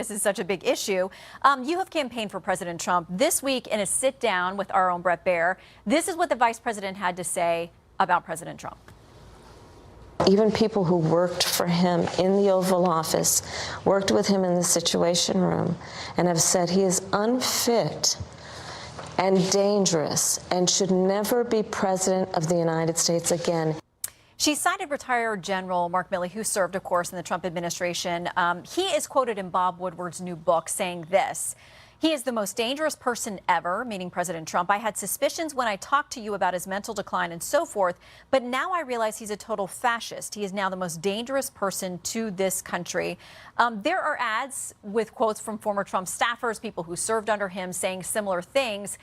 This is such a big issue. You have campaigned for President Trump this week in a sit down with our own Bret Baier. This is what the vice president had to say about President Trump. Even people who worked for him in the Oval Office, worked with him in the Situation Room, and have said he is unfit and dangerous and should never be president of the United States again. She cited retired General Mark Milley, who served, of course, in the Trump administration. He is quoted in Bob Woodward's new book saying this: "He is the most dangerous person ever," meaning President Trump. "I had suspicions when I talked to you about his mental decline and so forth, but now I realize he's a total fascist. He is now the most dangerous person to this country." There are ads with quotes from former Trump staffers, people who served under him, saying similar things.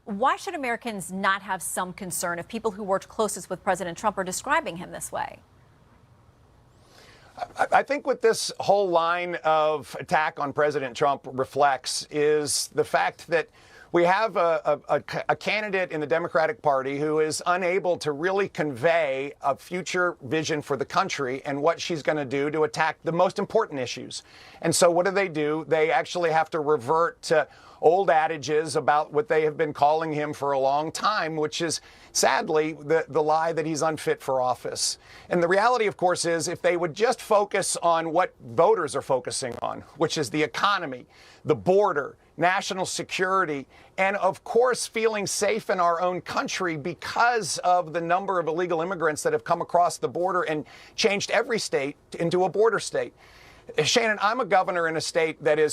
Why should Americans not have some concern if people who worked closest with President Trump are describing him this way? I think what this whole line of attack on President Trump reflects is the fact that we have a candidate in the Democratic Party who is unable to really convey a future vision for the country and what she's going to do to attack the most important issues. And so what do? They actually have to revert to old adages about what they have been calling him for a long time, which is sadly the lie that he's unfit for office. And the reality, of course, is if they would just focus on what voters are focusing on, which is the economy, the border, national security, and of course feeling safe in our own country because of the number of illegal immigrants that have come across the border and changed every state into a border state. Shannon, I'm a governor in a state that is